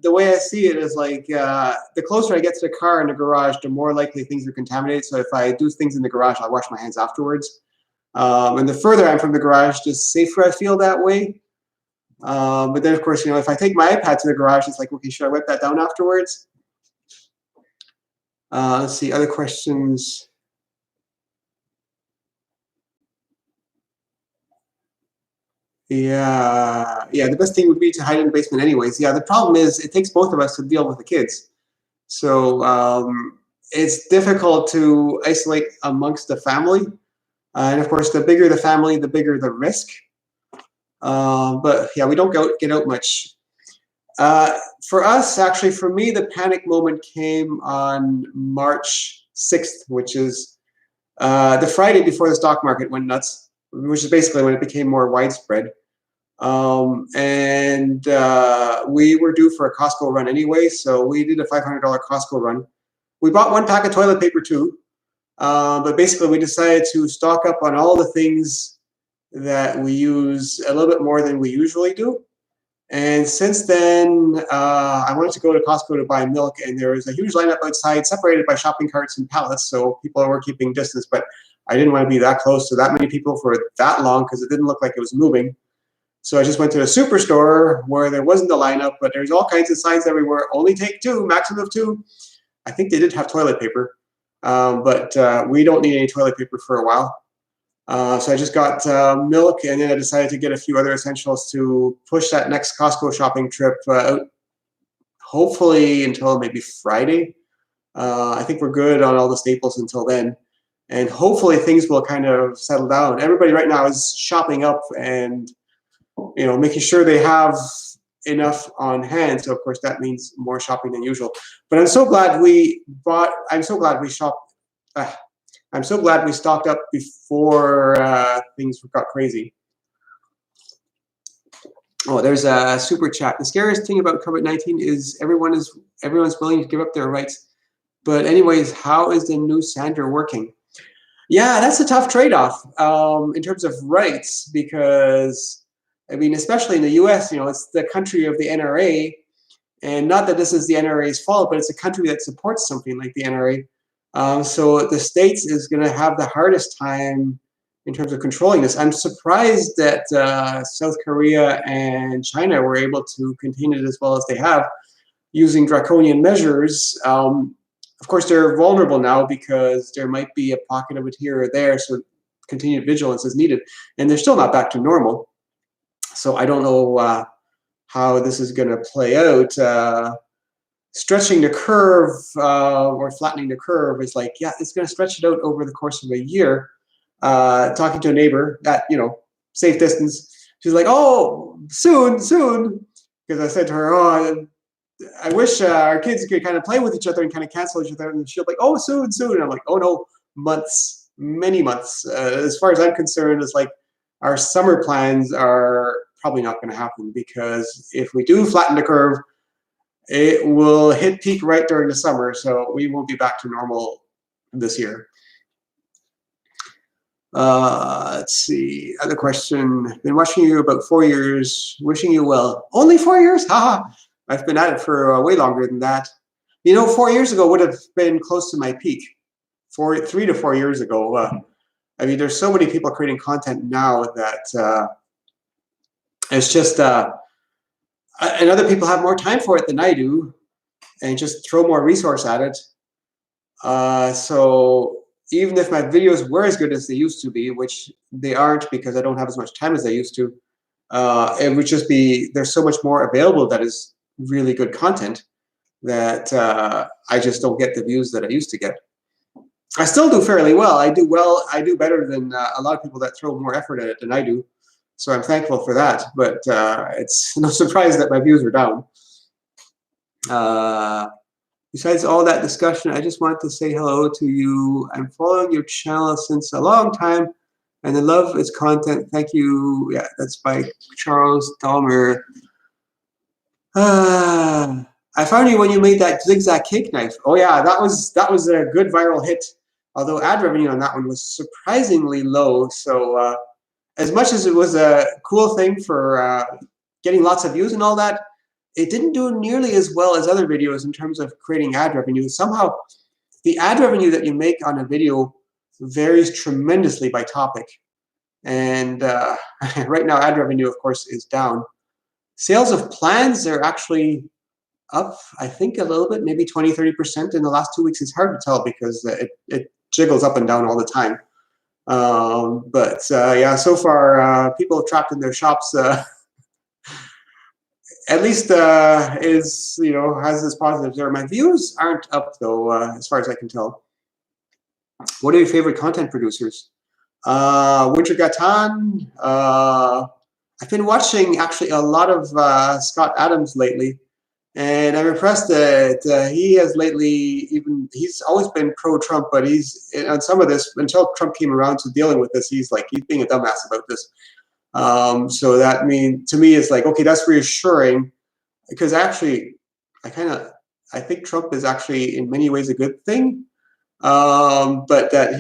the way I see it is like the closer I get to the car in the garage, the more likely things are contaminated. So if I do things in the garage, I'll wash my hands afterwards. And the further I'm from the garage, the safer I feel that way. But then, of course, you know, if I take my iPad to the garage, it's like, okay, should I wipe that down afterwards? Let's see, other questions. Yeah, the best thing would be to hide in the basement anyways. Yeah, the problem is it takes both of us to deal with the kids. So it's difficult to isolate amongst the family. And of course, the bigger the family, the bigger the risk. But yeah, we don't get out much. For us, actually, for me, the panic moment came on March 6th, which is the Friday before the stock market went nuts, which is basically when it became more widespread. And we were due for a Costco run anyway, so we did a $500 Costco run. We bought one pack of toilet paper too, but basically we decided to stock up on all the things that we use a little bit more than we usually do. And since then, I wanted to go to Costco to buy milk, and there was a huge lineup outside, separated by shopping carts and pallets, so people were keeping distance, but I didn't want to be that close to that many people for that long because it didn't look like it was moving. So I just went to the superstore where there wasn't a lineup, but there's all kinds of signs everywhere. Only take 2, maximum of 2. I think they did have toilet paper, but we don't need any toilet paper for a while. So I just got milk, and then I decided to get a few other essentials to push that next Costco shopping trip out, hopefully until maybe Friday. I think we're good on all the staples until then. And hopefully things will kind of settle down. Everybody right now is shopping up and, you know, making sure they have enough on hand. So of course that means more shopping than usual. But I'm so glad we bought. I'm so glad we shopped. I'm so glad we stocked up before things got crazy. Oh, there's a super chat. The scariest thing about COVID-19 is everyone's willing to give up their rights. But anyways, how is the new Sander working? Yeah, that's a tough trade-off in terms of rights, because I mean, especially in the U.S., you know, it's the country of the NRA, and not that this is the NRA's fault, but it's a country that supports something like the NRA. So the States is going to have the hardest time in terms of controlling this. I'm surprised that South Korea and China were able to contain it as well as they have using draconian measures. Of course, they're vulnerable now because there might be a pocket of it here or there, so continued vigilance is needed. And they're still not back to normal. So I don't know how this is going to play out. Stretching the curve or flattening the curve is like, yeah, it's going to stretch it out over the course of a year. Talking to a neighbor at, you know, safe distance, she's like, oh, soon. Because I said to her, oh, I wish our kids could kind of play with each other and kind of cancel each other. And she'll be like, oh, soon. And I'm like, oh, no, months, many months. As far as I'm concerned, it's like our summer plans are probably not going to happen, because if we do flatten the curve, it will hit peak right during the summer. So we won't be back to normal this year. Let's see. Other question. Been watching you about 4 years. Wishing you well. Only 4 years? Haha. I've been at it for way longer than that. You know, 4 years ago would have been close to my peak. 3 to 4 years ago. I mean, there's so many people creating content now that it's just, and other people have more time for it than I do, and just throw more resource at it. So even if my videos were as good as they used to be, which they aren't because I don't have as much time as I used to, it would just be, there's so much more available that is really good content that I just don't get the views that I used to get. I still do fairly well. I do better than a lot of people that throw more effort at it than I do. So I'm thankful for that, but it's no surprise that my views are down. Besides all that discussion, I just wanted to say hello to you. I'm following your channel since a long time, and I love its content. Thank you. Yeah, that's by Charles Dahmer. I found you when you made that zigzag cake knife. Oh yeah, that was a good viral hit. Although ad revenue on that one was surprisingly low. So as much as it was a cool thing for getting lots of views and all that, it didn't do nearly as well as other videos in terms of creating ad revenue. Somehow, the ad revenue that you make on a video varies tremendously by topic. And right now, ad revenue, of course, is down. Sales of plans are actually up, I think, a little bit, maybe 20, 30% in the last 2 weeks. It's hard to tell because it jiggles up and down all the time. But yeah, so far, people trapped in their shops, at least is, has this positive there. My views aren't up though, as far as I can tell. What are your favorite content producers? Winter Gatan. I've been watching actually a lot of Scott Adams lately, and I'm impressed that he has lately he's always been pro-Trump, but he's on some of this until Trump came around to dealing with this. He's being a dumbass about this. So that to me it's like, okay, that's reassuring, because actually I think Trump is actually in many ways a good thing, but that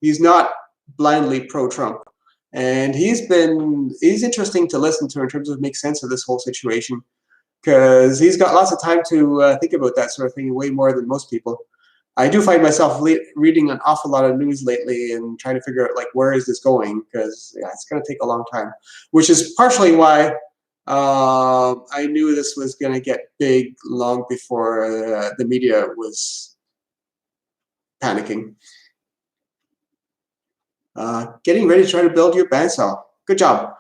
he's not blindly pro-Trump, and he's interesting to listen to in terms of make sense of this whole situation, because he's got lots of time to think about that sort of thing, way more than most people. I do find myself reading an awful lot of news lately and trying to figure out where is this going, because it's going to take a long time, which is partially why I knew this was going to get big long before the media was panicking. Getting ready to try to build your bandsaw. Good job.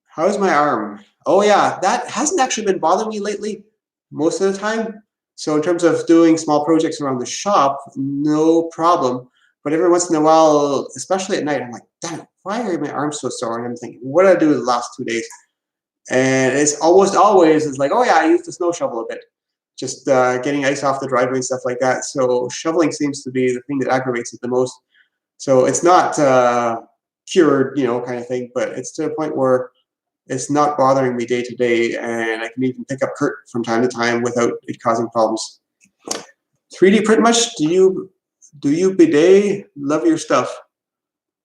How's my arm? Oh yeah, that hasn't actually been bothering me lately most of the time. So in terms of doing small projects around the shop, no problem. But every once in a while, especially at night, I'm like, damn it, why are my arms so sore? And I'm thinking, what did I do the last 2 days? And it's almost always, it's like, oh yeah, I used the snow shovel a bit. Just getting ice off the driveway and stuff like that. So shoveling seems to be the thing that aggravates it the most. So it's not cured, kind of thing, but it's to a point where it's not bothering me day to day, and I can even pick up Kurt from time to time without it causing problems. 3D print much? Do you bidet? Love your stuff.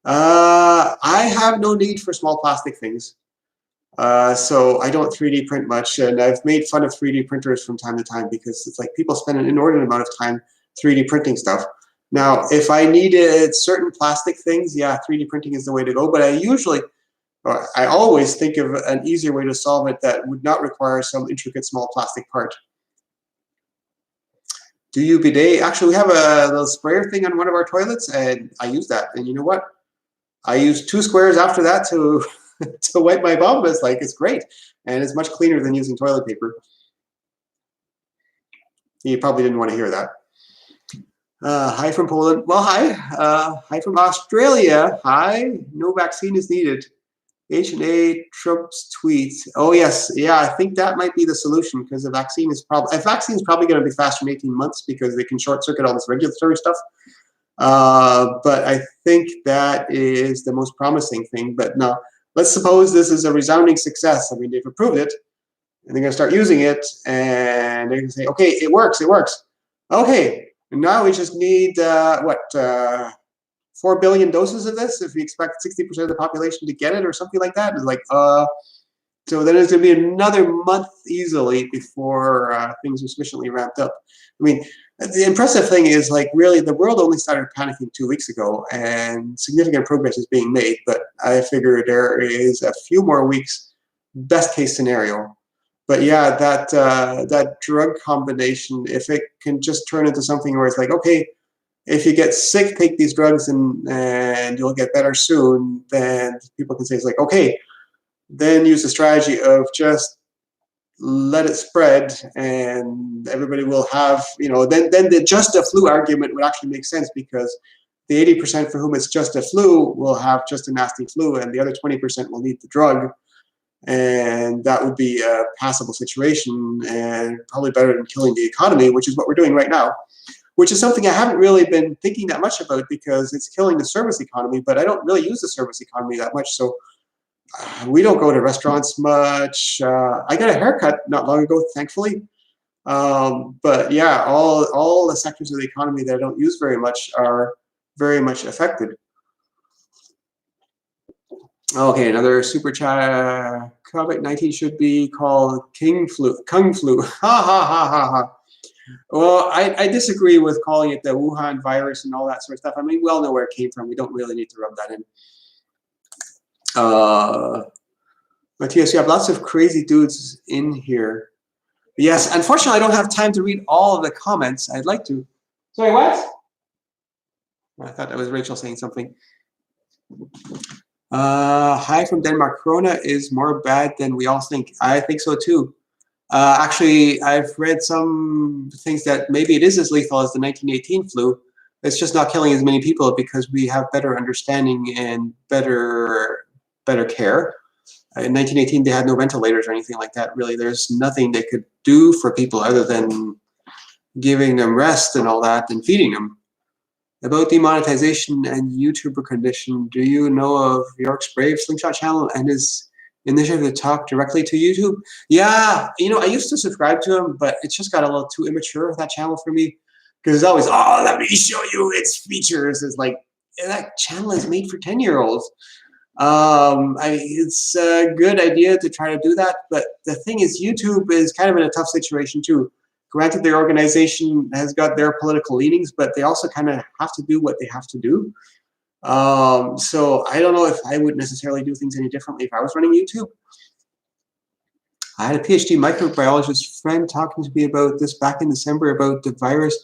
I have no need for small plastic things, so I don't 3D print much, and I've made fun of 3D printers from time to time because it's like people spend an inordinate amount of time 3D printing stuff. Now, if I needed certain plastic things, yeah, 3D printing is the way to go. But I always think of an easier way to solve it that would not require some intricate small plastic part. Do you bidet? Actually, we have a little sprayer thing on one of our toilets, and I use that. And you know what? I use 2 squares after that to to wipe my bum. It's great, and it's much cleaner than using toilet paper. You probably didn't want to hear that. Hi from Poland. Well, hi. Hi from Australia. Hi. No vaccine is needed. H&A Trump's tweet. Oh yes, yeah. I think that might be the solution, because the vaccine is probably going to be faster than 18 months because they can short circuit all this regulatory stuff. But I think that is the most promising thing. But now, let's suppose this is a resounding success. I mean, they've approved it, and they're going to start using it, and they're going to say, okay, it works. It works. Okay. And now we just need 4 billion doses of this if we expect 60% of the population to get it or something like that. It's like, so then it's going to be another month easily before things are sufficiently ramped up. I mean, the impressive thing is, really, the world only started panicking 2 weeks ago, and significant progress is being made. But I figure there is a few more weeks, best case scenario. But yeah, that drug combination, if it can just turn into something where it's like, okay, if you get sick, take these drugs and you'll get better soon, then people can say, it's like, okay, then use the strategy of just let it spread, and everybody will have, then the just a flu argument would actually make sense, because the 80% for whom it's just a flu will have just a nasty flu, and the other 20% will need the drug. And that would be a passable situation, and probably better than killing the economy, which is what we're doing right now, which is something I haven't really been thinking that much about, because it's killing the service economy, but I don't really use the service economy that much. So we don't go to restaurants much. I got a haircut not long ago, thankfully. But yeah, all the sectors of the economy that I don't use very much are very much affected. Okay, another super chat. COVID-19 should be called King Flu, Kung Flu. Ha ha ha ha ha. Well, I disagree with calling it the Wuhan virus and all that sort of stuff. I mean, we all know where it came from. We don't really need to rub that in. Matthias, you have lots of crazy dudes in here. Yes, unfortunately, I don't have time to read all of the comments. I'd like to. Sorry, what? I thought that was Rachel saying something. Hi from Denmark. Corona is more bad than we all think. I think so too. Actually, I've read some things that maybe it is as lethal as the 1918 flu. It's just not killing as many people because we have better understanding and better care. In 1918, they had no ventilators or anything like that. Really, there's nothing they could do for people other than giving them rest and all that and feeding them. About demonetization and YouTuber condition, do you know of York's Brave Slingshot channel and his initiative to talk directly to YouTube? Yeah, you know, I used to subscribe to him, but it just got a little too immature, that channel for me. Because it's always, oh, let me show you its features. It's like, that channel is made for 10-year-olds. It's a good idea to try to do that, but the thing is, YouTube is kind of in a tough situation too. Granted, their organization has got their political leanings, but they also kind of have to do what they have to do. So I don't know if I would necessarily do things any differently if I was running YouTube. I had a PhD microbiologist friend talking to me about this back in December about the virus,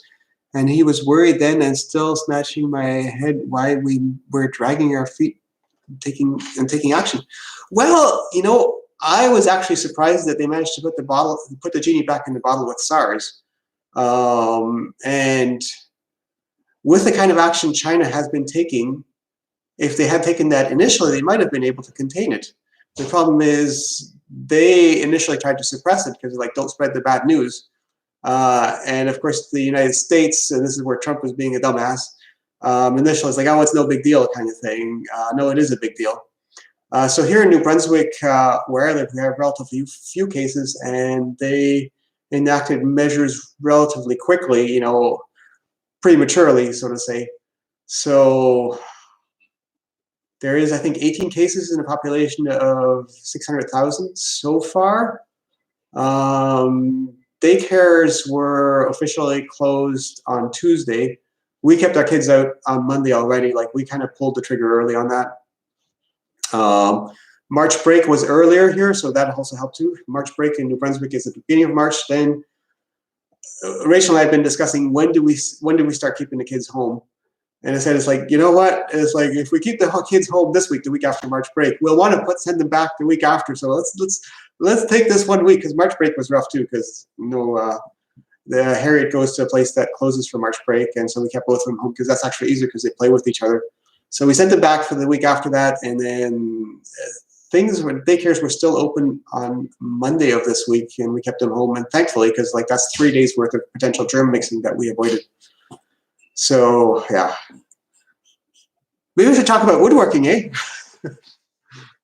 and he was worried then and still snatching my head why we were dragging our feet taking action. Well, you know, I was actually surprised that they managed to put the genie back in the bottle with SARS. And with the kind of action China has been taking, if they had taken that initially, they might have been able to contain it. The problem is they initially tried to suppress it because like, don't spread the bad news. And of course, the United States, and this is where Trump was being a dumbass, initially it's like, oh, it's no big deal kind of thing. No, it is a big deal. So here in New Brunswick, where I live, we have relatively few cases, and they enacted measures relatively quickly, you know, prematurely, so to say. So there is, I think, 18 cases in a population of 600,000 so far. Daycares were officially closed on Tuesday. We kept our kids out on Monday already. Like, we kind of pulled the trigger early on that. March break was earlier here, so that also helped too. March break in New Brunswick is at the beginning of March. Then Rachel and I have been discussing when do we start keeping the kids home. And I said, it's like, you know what? It's like, if we keep the kids home this week, the week after March break, we'll want to send them back the week after. So let's take this 1 week, because March break was rough too, because the Harriet goes to a place that closes for March break, and so we kept both of them home because that's actually easier because they play with each other. So we sent them back for the week after that, and then daycares were still open on Monday of this week, and we kept them home, and thankfully, because like that's 3 days worth of potential germ mixing that we avoided. So yeah, maybe we should talk about woodworking, eh?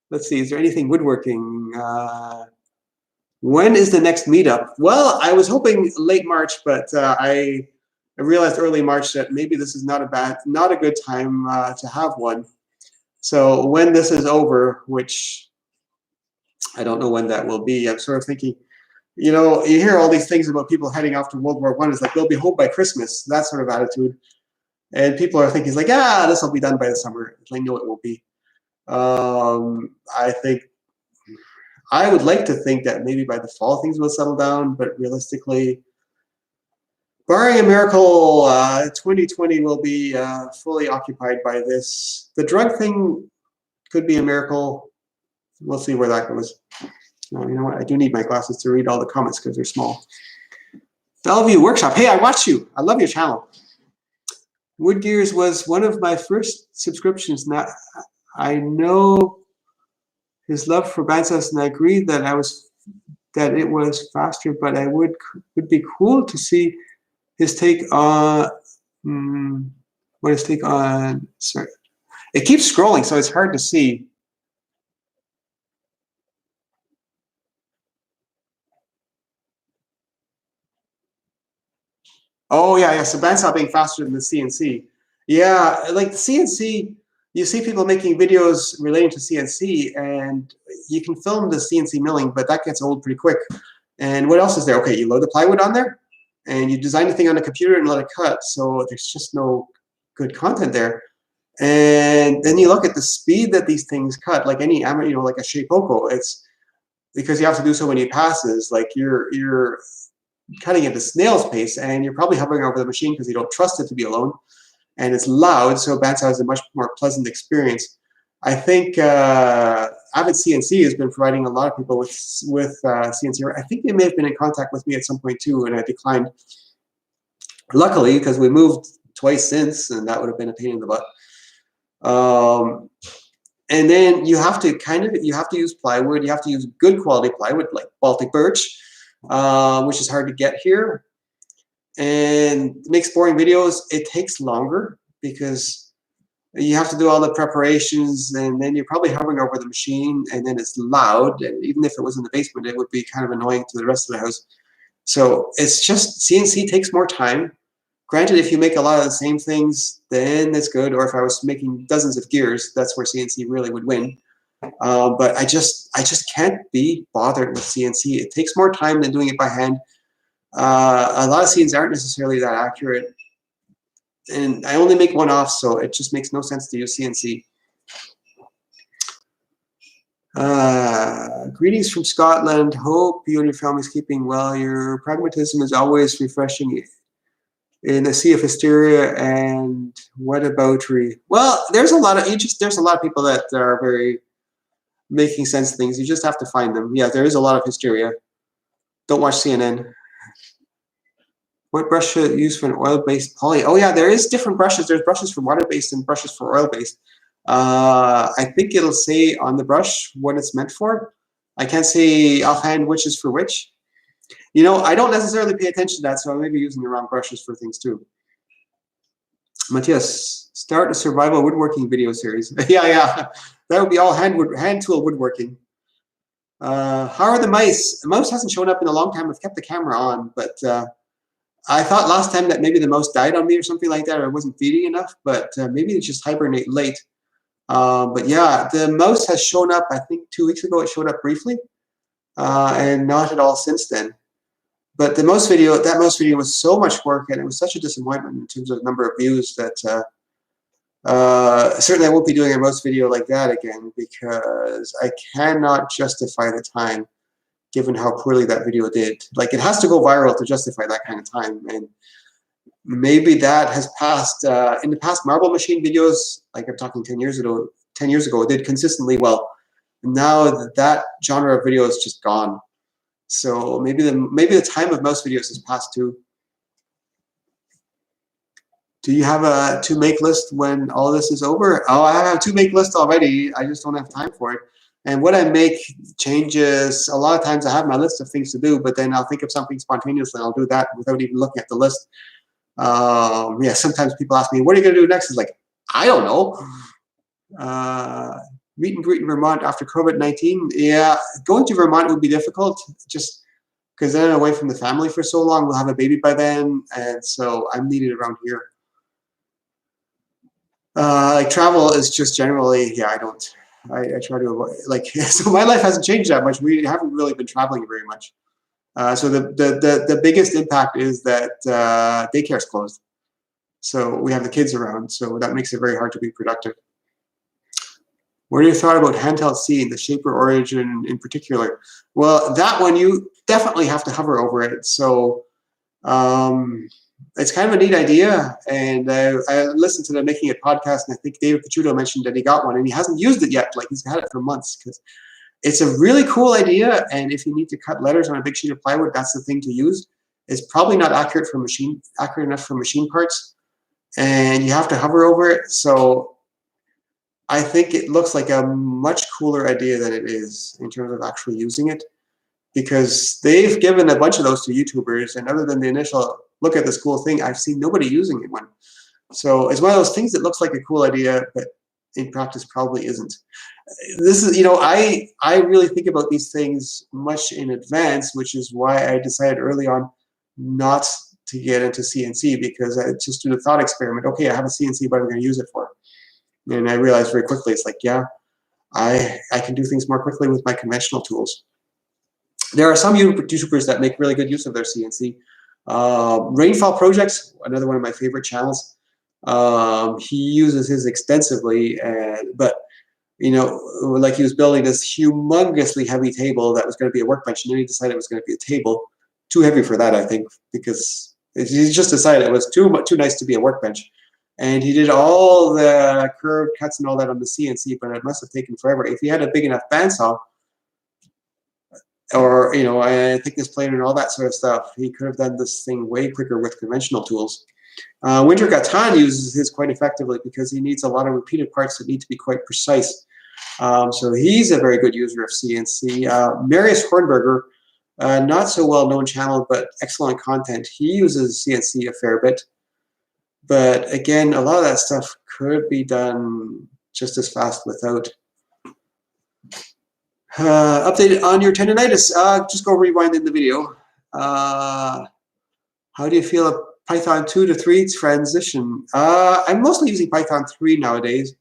Let's see, is there anything woodworking? When is the next meetup? Well, I was hoping late March, but I realized early March that maybe this is not a good time to have one. So when this is over, which I don't know when that will be, I'm sort of thinking, you know, you hear all these things about people heading off to World War I. It's like, they'll be home by Christmas, that sort of attitude. And people are thinking, it's like, this will be done by the summer. I know it won't be. I think, I would like to think that maybe by the fall things will settle down, but realistically, barring a miracle, 2020 will be fully occupied by this. The drug thing could be a miracle. We'll see where that goes. Oh, you know what? I do need my glasses to read all the comments because they're small. Bellevue Workshop. Hey, I watch you. I love your channel. Wood Gears was one of my first subscriptions. Now, I know his love for bandsaws, and I agree that it was faster, but I would be cool to see his take on what his take on. Sorry, it keeps scrolling, so it's hard to see. Oh yeah, so bandsaw being faster than the CNC. Yeah, like the CNC. you see people making videos relating to CNC, and you can film the CNC milling, but that gets old pretty quick. And what else is there? Okay, you load the plywood on there, and you design the thing on the computer and let it cut. So there's just no good content there. And then you look at the speed that these things cut, like any, like a Shapeoko. It's because you have to do so many passes. Like you're cutting at the snail's pace, and you're probably hovering over the machine because you don't trust it to be alone. And it's loud, so bandsaw has a much more pleasant experience. I think Avid CNC has been providing a lot of people with CNC. I think they may have been in contact with me at some point too, and I declined. Luckily, because we moved twice since, and that would have been a pain in the butt. And then you have to use plywood. You have to use good quality plywood, like Baltic birch, which is hard to get here. And to make boring videos, it takes longer because you have to do all the preparations, and then you're probably hovering over the machine, and then it's loud. And even if it was in the basement, it would be kind of annoying to the rest of the house. So it's just CNC takes more time. Granted, if you make a lot of the same things, then it's good. Or if I was making dozens of gears, that's where CNC really would win. But I just can't be bothered with CNC. It takes more time than doing it by hand. A lot of scenes aren't necessarily that accurate, and I only make one off, so it just makes no sense to use CNC. Greetings from Scotland. Hope you and your family is keeping well. Your pragmatism is always refreshing in a sea of hysteria and whataboutery. Well, there's a lot of people that are very making sense of things. You just have to find them. Yeah, there is a lot of hysteria. Don't watch CNN. What brush should I use for an oil-based poly? Oh yeah, there is different brushes. There's brushes for water-based and brushes for oil-based. I think it'll say on the brush what it's meant for. I can't say offhand which is for which. You know, I don't necessarily pay attention to that, so I may be using the wrong brushes for things too. Matthias, start a survival woodworking video series. yeah, that would be all hand tool woodworking. How are the mice? The mouse hasn't shown up in a long time. I've kept the camera on, but I thought last time that maybe the mouse died on me or something like that, or I wasn't feeding enough, but maybe it just hibernate late. But yeah, the mouse has shown up, I think 2 weeks ago. It showed up briefly, and not at all since then. But that mouse video was so much work, and it was such a disappointment in terms of number of views that certainly I won't be doing a mouse video like that again, because I cannot justify the time given how poorly that video did. Like, it has to go viral to justify that kind of time. And maybe that has passed. In the past, marble machine videos, like I'm talking 10 years ago, did consistently well. Now that genre of video is just gone. So maybe the time of mouse videos has passed too. Do you have a to make list when all this is over? Oh, I have a to make list already. I just don't have time for it. And what I make changes. A lot of times I have my list of things to do, but then I'll think of something spontaneously and I'll do that without even looking at the list. Yeah, sometimes people ask me, what are you going to do next? It's like, I don't know. Meet and greet in Vermont after COVID-19. Yeah, going to Vermont would be difficult, just because then I'm away from the family for so long. We'll have a baby by then, and so I'm needed around here. Like, travel is just generally, yeah, I try to avoid, like, so my life hasn't changed that much. We haven't really been traveling very much. So the biggest impact is that daycare's closed. So we have the kids around, so that makes it very hard to be productive. What are your thoughts about handheld seeing, the shaper origin in particular? Well, that one, you definitely have to hover over it. So it's kind of a neat idea. And I listened to them making a podcast, and I think David Picciuto mentioned that he got one, and he hasn't used it yet. Like, he's had it for months, because it's a really cool idea. And if you need to cut letters on a big sheet of plywood, that's the thing to use. It's probably not accurate enough for machine parts, and you have to hover over it. So I think it looks like a much cooler idea than it is in terms of actually using it, because they've given a bunch of those to YouTubers, and other than the initial look at this cool thing, I've seen nobody using it one. So it's one of those things that looks like a cool idea, but in practice probably isn't. This is, I really think about these things much in advance, which is why I decided early on not to get into CNC, because I just do the thought experiment. Okay, I have a CNC, what am I going to use it for? And I realized very quickly, it's like, yeah, I can do things more quickly with my conventional tools. There are some YouTubers that make really good use of their CNC. Rainfall Projects, another one of my favorite channels. He uses his extensively, but you know, like he was building this humongously heavy table that was going to be a workbench, and then he decided it was going to be a table. Too heavy for that, I think, because he just decided it was too nice to be a workbench. And he did all the curved cuts and all that on the CNC, but it must have taken forever. If he had a big enough bandsaw, or you know, a thickness planer and all that sort of stuff, he could have done this thing way quicker with conventional tools. Winter Gatan uses his quite effectively because he needs a lot of repeated parts that need to be quite precise. So he's a very good user of CNC. Marius Hornberger, not so well-known channel, but excellent content. He uses CNC a fair bit. But again, a lot of that stuff could be done just as fast without. Updated on your tendonitis. Just go rewind in the video. How do you feel a Python 2 to 3 transition? I'm mostly using Python 3 nowadays.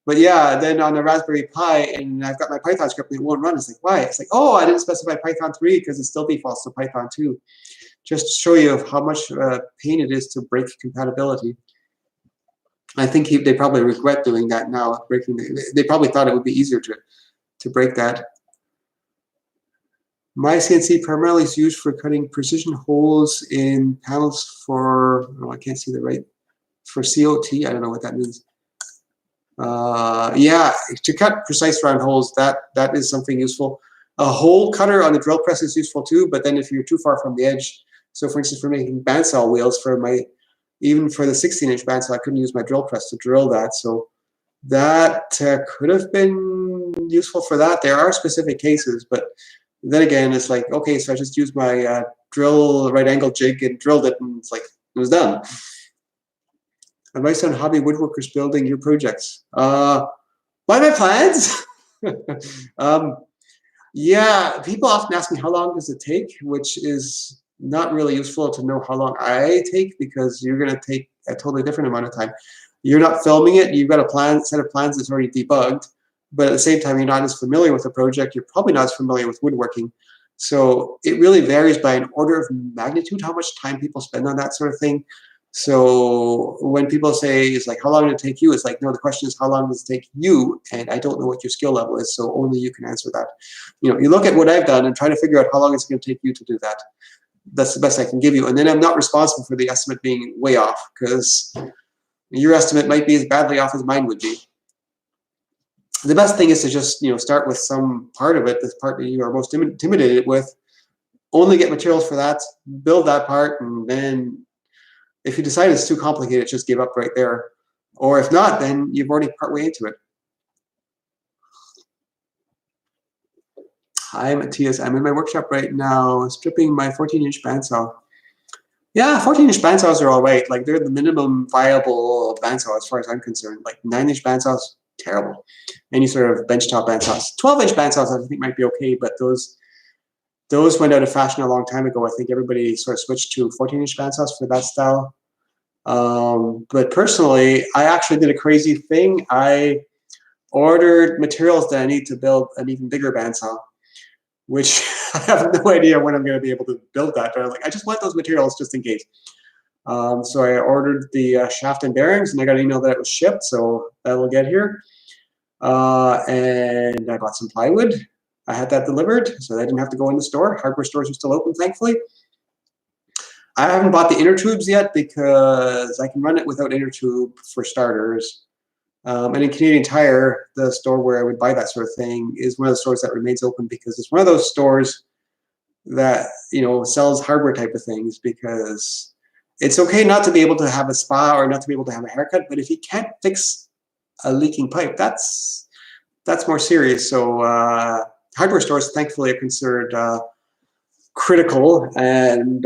But yeah, then on the Raspberry Pi, and I've got my Python script and it won't run. It's like, why? It's like, oh, I didn't specify Python 3 because it still defaults to Python 2. Just to show you how much pain it is to break compatibility. I think they probably regret doing that now. They probably thought it would be easier to break that. My CNC primarily is used for cutting precision holes in panels for, oh, I can't see the right, for COT. I don't know what that means. Yeah, to cut precise round holes, that is something useful. A hole cutter on the drill press is useful too, but then if you're too far from the edge, so for instance, for making bandsaw wheels for even for the 16-inch bandsaw, I couldn't use my drill press to drill that, so that could have been useful for that. There are specific cases, but then again, it's like, okay, so I just used my drill right angle jig and drilled it, and it's like, it was done. Advice on hobby woodworkers building your projects. Buy my plans. Yeah, people often ask me how long does it take, which is not really useful to know how long I take because you're going to take a totally different amount of time. You're not filming it. You've got a set of plans that's already debugged, but at the same time, you're not as familiar with the project. You're probably not as familiar with woodworking. So it really varies by an order of magnitude how much time people spend on that sort of thing. So when people say, it's like, how long did it take you? It's like, no, the question is, how long does it take you? And I don't know what your skill level is, so only you can answer that. You know, you look at what I've done and try to figure out how long it's going to take you to do that. That's the best I can give you. And then I'm not responsible for the estimate being way off, because your estimate might be as badly off as mine would be. The best thing is to just, you know, start with some part of it, this part that you are most intimidated with, only get materials for that, build that part, and then if you decide it's too complicated, just give up right there. Or if not, then you've already partway into it. Hi, Matthias. I'm in my workshop right now, stripping my 14-inch bandsaw. Yeah, 14-inch bandsaws are all right. Like, they're the minimum viable bandsaw as far as I'm concerned. Like, 9-inch bandsaws, terrible. Any sort of benchtop bandsaws. 12-inch bandsaws, I think, might be okay, but those went out of fashion a long time ago. I think everybody sort of switched to 14-inch bandsaws for that style. But personally, I actually did a crazy thing. I ordered materials that I need to build an even bigger bandsaw, which I have no idea when I'm going to be able to build that. But I'm like, I just want those materials just in case. So I ordered the shaft and bearings, and I got an email that it was shipped, so that will get here. And I bought some plywood. I had that delivered, so I didn't have to go in the store. Hardware stores are still open, thankfully. I haven't bought the inner tubes yet because I can run it without inner tube for starters. And in Canadian Tire, the store where I would buy that sort of thing, is one of the stores that remains open because it's one of those stores that, you know, sells hardware type of things, because it's okay not to be able to have a spa or not to be able to have a haircut, but if you can't fix a leaking pipe, that's more serious. So hardware stores, thankfully, are considered critical, and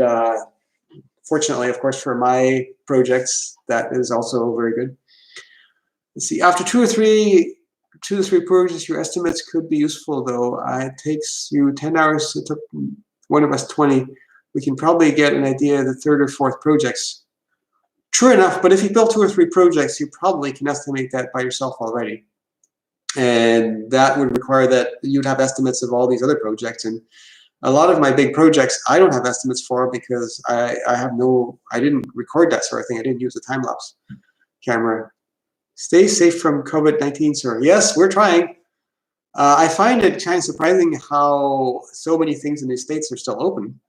fortunately, of course, for my projects, that is also very good. Let's see, after two to three projects, your estimates could be useful, though. It takes you 10 hours. It took one of us 20. We can probably get an idea of the third or fourth projects. True enough, but if you build 2 or 3 projects, you probably can estimate that by yourself already. And that would require that you'd have estimates of all these other projects. And a lot of my big projects, I don't have estimates for because I didn't record that sort of thing. I didn't use a time-lapse camera. Stay safe from COVID-19, sir. Yes, we're trying. I find it kind of surprising how so many things in the States are still open.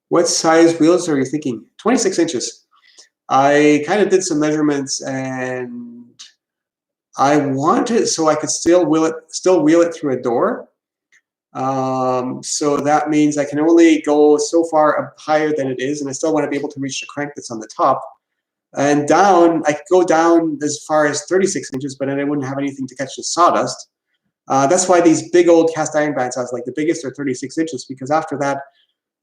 What size wheels are you thinking? 26 inches. I kind of did some measurements, and I want it so I could still wheel it through a door. So that means I can only go so far up higher than it is, and I still want to be able to reach the crank that's on the top. And down, I could go down as far as 36 inches, but then I wouldn't have anything to catch the sawdust. That's why these big old cast iron bandsaws, like the biggest, are 36 inches, because after that,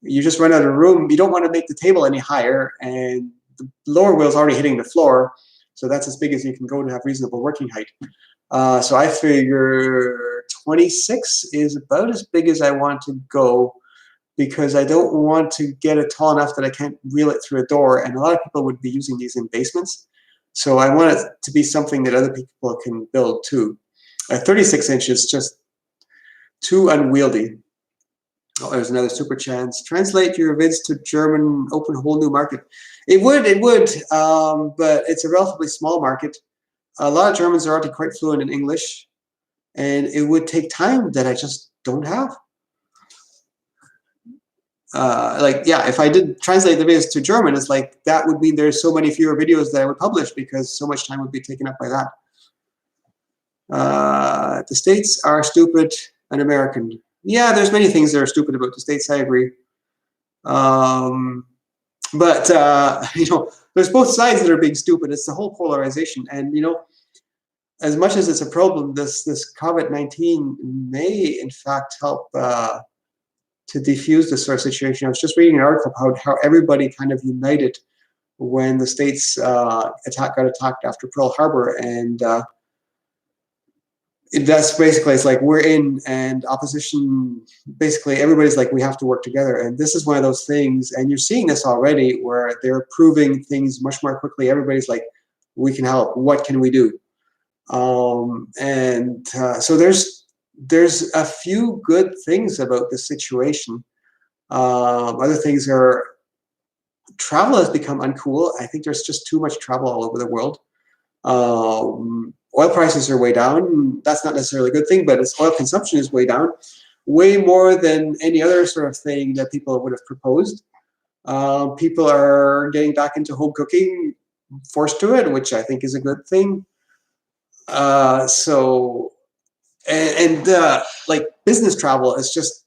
you just run out of room. You don't want to make the table any higher, and the lower wheel's already hitting the floor, so that's as big as you can go to have reasonable working height. So I figure 26 is about as big as I want to go, because I don't want to get it tall enough that I can't wheel it through a door, and a lot of people would be using these in basements. So I want it to be something that other people can build too. 36 inches, just too unwieldy. Oh, there's another super chance. Translate your vids to German, open a whole new market. It would, but it's a relatively small market. A lot of Germans are already quite fluent in English, and it would take time that I just don't have. If I did translate the videos to German, it's like that would mean there's so many fewer videos that I would publish because so much time would be taken up by that. The States are stupid and American. Yeah, there's many things that are stupid about the States, I agree. There's both sides that are being stupid. It's the whole polarization. And, as much as it's a problem, this COVID-19 may, in fact, help to defuse this sort of situation. I was just reading an article about how everybody kind of united when the States got attacked after Pearl Harbor, and that's basically, it's like we're in, and opposition, basically everybody's like, we have to work together. And this is one of those things, and you're seeing this already, where they're proving things much more quickly. Everybody's like, we can help. What can we do? So there's a few good things about this situation. Other things are, travel has become uncool. I think there's just too much travel all over the world. Oil prices are way down. That's not necessarily a good thing, but its oil consumption is way down, way more than any other sort of thing that people would have proposed. People are getting back into home cooking, forced to it, which I think is a good thing. Like business travel is just,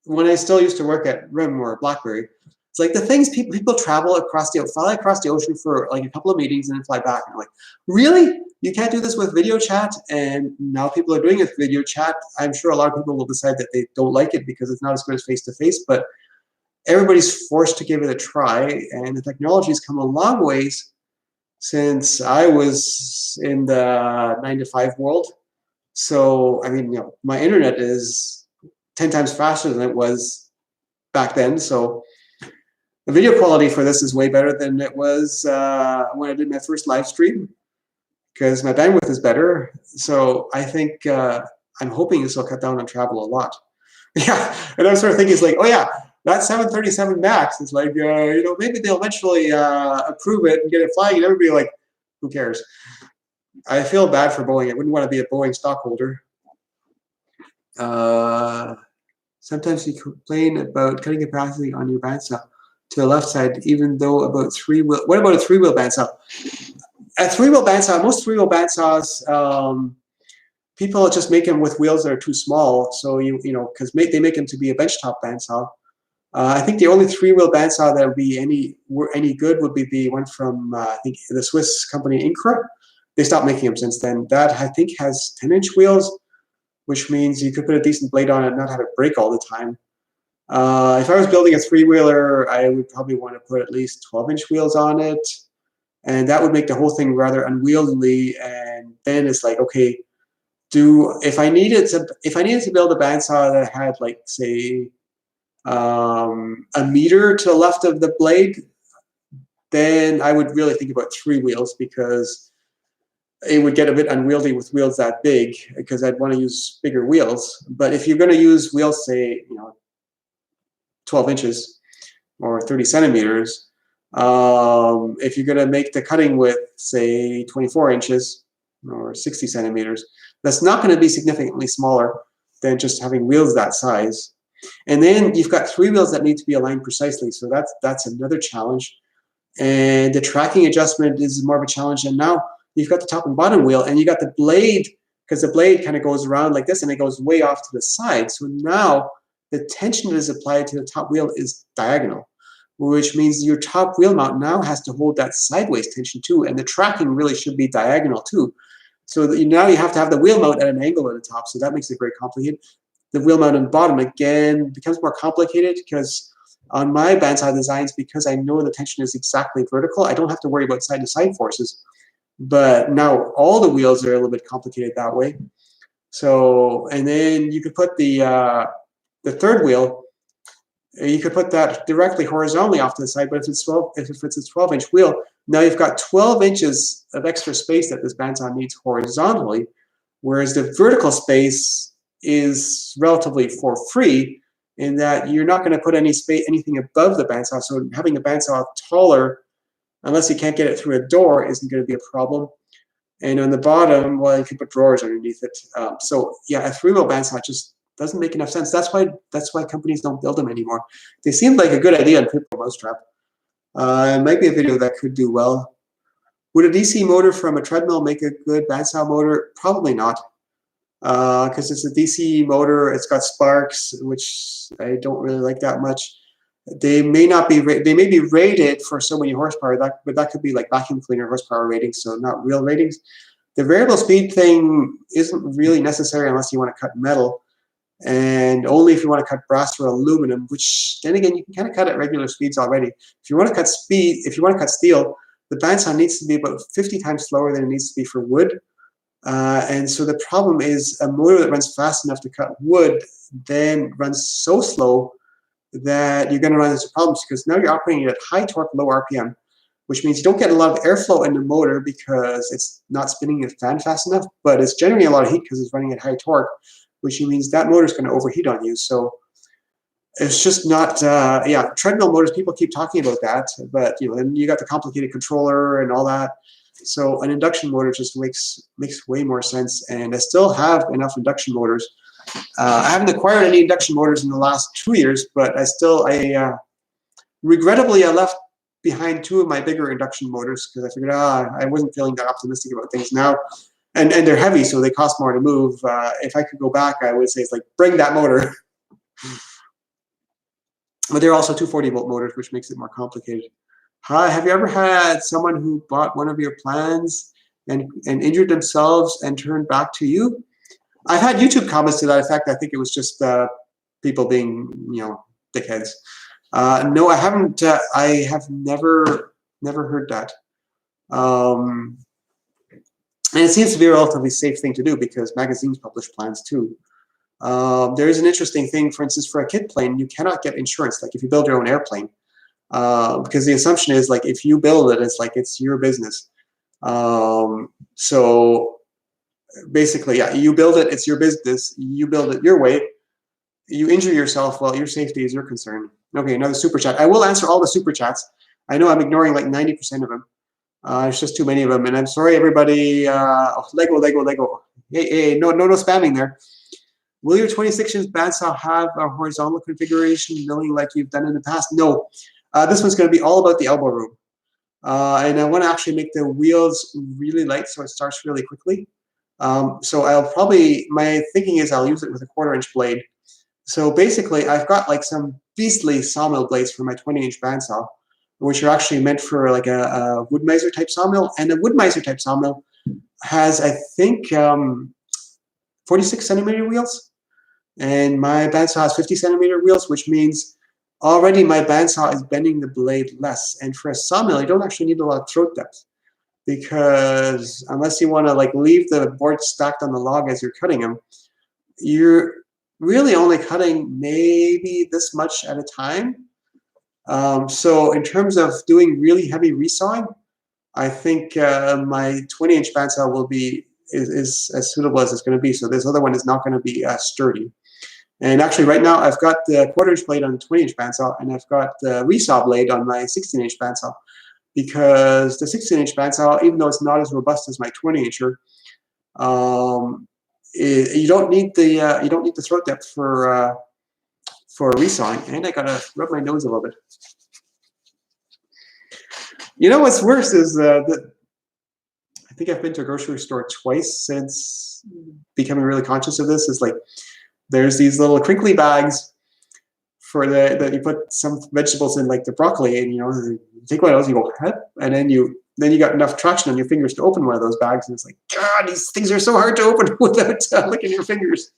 when I still used to work at RIM or BlackBerry, it's like the things people travel fly across the ocean for like a couple of meetings and then fly back. And I'm like, really? You can't do this with video chat? And now people are doing it with video chat. I'm sure a lot of people will decide that they don't like it because it's not as good as face-to-face, but everybody's forced to give it a try, and the technology's come a long ways since I was in the 9-to-5 world. So, I mean, my internet is 10 times faster than it was back then. So the video quality for this is way better than it was when I did my first live stream, because my bandwidth is better. So I think I'm hoping this will cut down on travel a lot. Yeah, and I'm sort of thinking, it's like, oh yeah, that 737 MAX is like, maybe they'll eventually approve it and get it flying, and everybody like, who cares? I feel bad for Boeing. I wouldn't want to be a Boeing stockholder. Sometimes you complain about cutting capacity on your bandsaw to the left side, even though about three-wheel. What about a three-wheel bandsaw? A three-wheel bandsaw, most three-wheel bandsaws, people just make them with wheels that are too small. So because they make them to be a benchtop bandsaw. I think the only three-wheel bandsaw that would be any good would be the one from I think the Swiss company Incra. They stopped making them since then. That I think has 10-inch wheels, which means you could put a decent blade on it and not have it break all the time. If I was building a three-wheeler, I would probably want to put at least 12-inch wheels on it, and that would make the whole thing rather unwieldy. And then it's like, okay, if I needed to build a bandsaw that had, like, say, a meter to the left of the blade, then I would really think about 3 wheels, because it would get a bit unwieldy with wheels that big, because I'd want to use bigger wheels. But if you're going to use wheels, say, 12 inches or 30 centimeters, if you're going to make the cutting width, say, 24 inches or 60 centimeters, that's not going to be significantly smaller than just having wheels that size. And then you've got 3 wheels that need to be aligned precisely, so that's another challenge. And the tracking adjustment is more of a challenge. And now you've got the top and bottom wheel, and you got the blade, because the blade kind of goes around like this, and it goes way off to the side. So now the tension that is applied to the top wheel is diagonal, which means your top wheel mount now has to hold that sideways tension too, and the tracking really should be diagonal too. So now you have to have the wheel mount at an angle at the top, so that makes it very complicated. The wheel mount on the bottom, again, becomes more complicated, because on my bandsaw designs, because I know the tension is exactly vertical, I don't have to worry about side-to-side forces. But now all the wheels are a little bit complicated that way. So, and then you could put the third wheel, you could put that directly horizontally off to the side. But if it's a 12-inch wheel, now you've got 12 inches of extra space that this bandsaw needs horizontally, whereas the vertical space is relatively for free, in that you're not going to put anything above the bandsaw. So having the bandsaw taller, unless you can't get it through a door, isn't going to be a problem. And on the bottom, well, you can put drawers underneath it. So yeah, a 3-wheel bandsaw just doesn't make enough sense. That's why companies don't build them anymore. They seemed like a good idea on paper, mousetrap. It might be a video that could do well. Would a DC motor from a treadmill make a good bandsaw motor? Probably not, because it's a DC motor. It's got sparks, which I don't really like that much. They may not be. They may be rated for so many horsepower, but that could be like vacuum cleaner horsepower ratings, so not real ratings. The variable speed thing isn't really necessary unless you want to cut metal, and only if you want to cut brass or aluminum. Which then again, you can kind of cut at regular speeds already. If you want to cut steel, the bandsaw needs to be about 50 times slower than it needs to be for wood. And so the problem is a motor that runs fast enough to cut wood then runs so slow that you're going to run into problems, because now you're operating at high torque, low RPM, which means you don't get a lot of airflow in the motor because it's not spinning the fan fast enough, but it's generating a lot of heat because it's running at high torque, which means that motor is going to overheat on you. So it's just not, yeah, treadmill motors, people keep talking about that, but then you got the complicated controller and all that. So an induction motor just makes way more sense, and I still have enough induction motors. I haven't acquired any induction motors in the last 2 years, but regrettably, I left behind 2 of my bigger induction motors, because I figured, I wasn't feeling that optimistic about things now. And they're heavy, so they cost more to move. If I could go back, I would say it's like, bring that motor. But they're also 240-volt motors, which makes it more complicated. Hi, have you ever had someone who bought one of your plans and injured themselves and turned back to you? I've had YouTube comments to that effect. I think it was just people being, dickheads. No, I haven't. I have never heard that. And it seems to be a relatively safe thing to do, because magazines publish plans too. There is an interesting thing, for instance, for a kit plane, you cannot get insurance. Like if you build your own airplane, because the assumption is like if you build it, it's like it's your business. So basically, yeah, you build it, it's your business. You build it your way. You injure yourself, well, your safety is your concern. Okay, another super chat. I will answer all the super chats. I know I'm ignoring like 90% of them. There's just too many of them, and I'm sorry, everybody. Lego. Hey, no spamming there. Will your 26-inch bandsaw have a horizontal configuration milling like you've done in the past? No. This one's going to be all about the elbow room. And I want to actually make the wheels really light so it starts really quickly. So my thinking is I'll use it with a 1/4-inch blade. So basically, I've got like some beastly sawmill blades for my 20-inch bandsaw, which are actually meant for like a Wood-Mizer type sawmill. And the Wood-Mizer type sawmill has, I think, 46 centimeter wheels. And my bandsaw has 50 centimeter wheels, which means already my bandsaw is bending the blade less. And for a sawmill, you don't actually need a lot of throat depth, because unless you want to like leave the board stacked on the log as you're cutting them, really only cutting maybe this much at a time. So in terms of doing really heavy resawing, I think my 20-inch bandsaw will be is as suitable as it's going to be. So this other one is not going to be sturdy. And actually, right now I've got the 1/4-inch blade on the 20-inch bandsaw, and I've got the resaw blade on my 16-inch bandsaw. Because the 16-inch bandsaw, even though it's not as robust as my 20-incher, you don't need the throat depth for resawing. And I gotta rub my nose a little bit. You know what's worse is I think I've been to a grocery store twice since becoming really conscious of this. Is like there's these little crinkly bags for that you put some vegetables in, like the broccoli, and you take one of those, you go, and then you got enough traction on your fingers to open one of those bags, and it's like, God, these things are so hard to open without licking your fingers.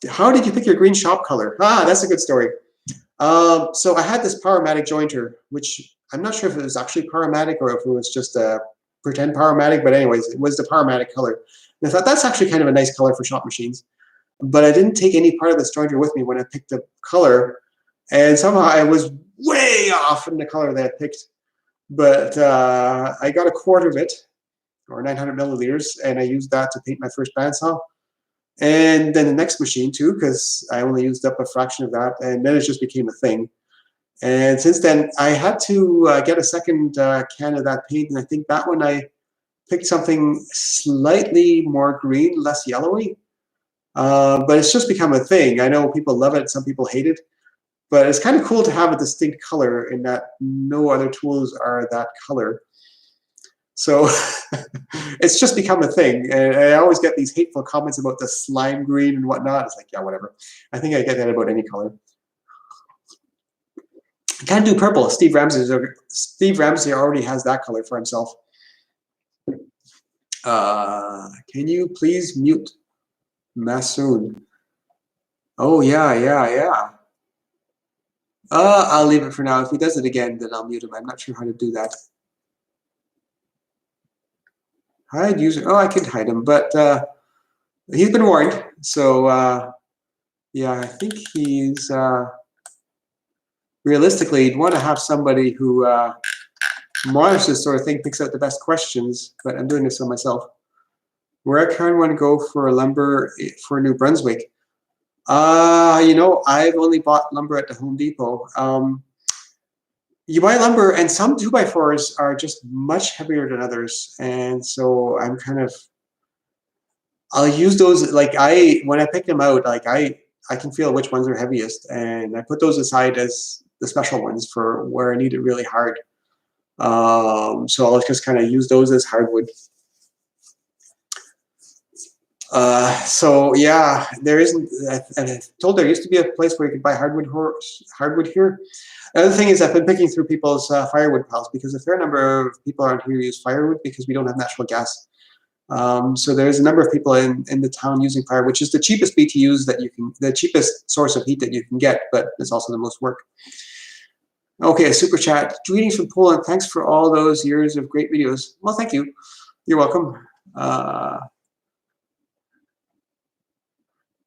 How did you pick your green shop color? That's a good story. So I had this Powermatic jointer, which I'm not sure if it was actually Powermatic or if it was just a pretend Powermatic, but anyways, it was the Powermatic color. And I thought that's actually kind of a nice color for shop machines. But I didn't take any part of this jointer with me when I picked the color, and somehow I was way off in the color that I picked. But I got 1/4 of it, or 900 milliliters, and I used that to paint my first bandsaw. And then the next machine too, because I only used up a fraction of that, and then it just became a thing. And since then, I had to get a second can of that paint, and I think that one I picked something slightly more green, less yellowy. But it's just become a thing. I know people love it, some people hate it, but it's kind of cool to have a distinct color in that no other tools are that color. So it's just become a thing. And I always get these hateful comments about the slime green and whatnot. It's like, yeah, whatever. I think I get that about any color. I can't do purple. Steve Ramsey already has that color for himself. Can you please mute Masoon? Oh, yeah. I'll leave it for now. If he does it again, then I'll mute him. I'm not sure how to do that. Hide user. Oh, I could hide him, but he's been warned. So yeah, I think he's realistically, you'd want to have somebody who monitors this sort of thing, picks out the best questions. But I'm doing this on myself. Where can one go for lumber for New Brunswick? I've only bought lumber at the Home Depot. You buy lumber, and some 2x4s are just much heavier than others, and so I'm I'll use those, like when I pick them out, like I can feel which ones are heaviest, and I put those aside as the special ones for where I need it really hard. So I'll just kind of use those as hardwood. So yeah, there isn't. I told there used to be a place where you could buy hardwood here. The other thing is I've been picking through people's firewood piles, because a fair number of people around here use firewood because we don't have natural gas. So there's a number of people in the town using firewood, which is the cheapest BTUs that the cheapest source of heat that you can get, but it's also the most work. Okay, a super chat. Greetings from Poland. Thanks for all those years of great videos. Well, thank you. You're welcome.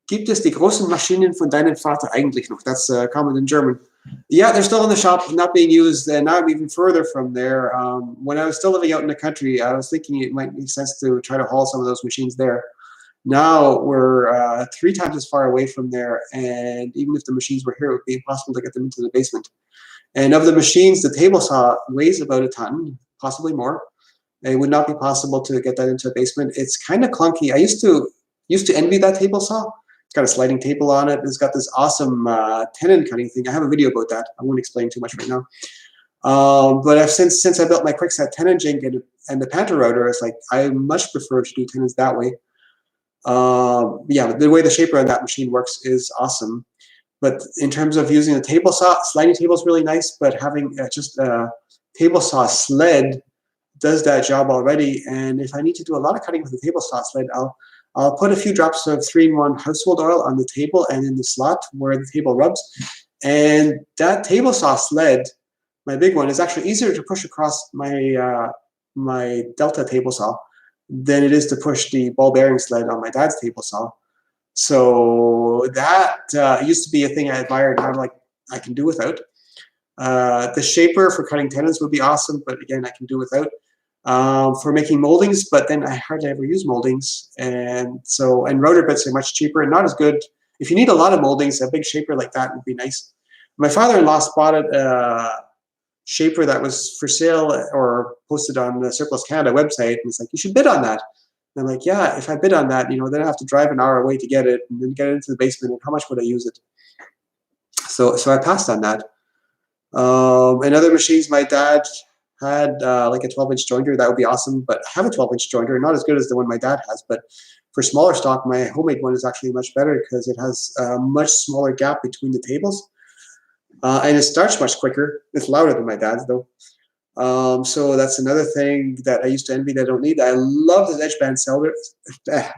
Gibt es die großen Maschinen von deinem Vater eigentlich noch? That's common in German. Yeah, they're still in the shop, not being used, and now I'm even further from there. When I was still living out in the country, I was thinking it might make sense to try to haul some of those machines there. Now we're 3 times as far away from there, and even if the machines were here, it would be impossible to get them into the basement. And of the machines, the table saw weighs about a ton, possibly more. It would not be possible to get that into a basement. It's kind of clunky. I used to envy that table saw. It's got a sliding table on it. It's got this awesome tenon cutting thing. I have a video about that. I won't explain too much right now. But since I built my quickset tenon jig and the Panther router, it's like I much prefer to do tenons that way. Yeah, the way the shaper on that machine works is awesome. But in terms of using a table saw, sliding table is really nice. But having just a table saw sled does that job already. And if I need to do a lot of cutting with a table saw sled, I'll put a few drops of 3-in-1 household oil on the table and in the slot where the table rubs. And that table saw sled, my big one, is actually easier to push across my my Delta table saw than it is to push the ball bearing sled on my dad's table saw. So that used to be a thing I admired. Now I'm like, I can do without. The shaper for cutting tendons would be awesome, but again, I can do without. For making moldings, but then I hardly ever use moldings, and router bits are much cheaper and not as good. If you need a lot of moldings, a big shaper like that would be nice. My father-in-law spotted a shaper that was for sale or posted on the Surplus Canada website, and it's like, you should bid on that. And I'm like, yeah, if I bid on that, then I have to drive an hour away to get it, and then get it into the basement, and how much would I use it? So I passed on that. And other machines, my dad had like a 12-inch jointer. That would be awesome, but I have a 12-inch jointer, not as good as the one my dad has, but for smaller stock, my homemade one is actually much better because it has a much smaller gap between the tables, and it starts much quicker. It's louder than my dad's though. So that's another thing that I used to envy that I don't need. I love his edge band sander,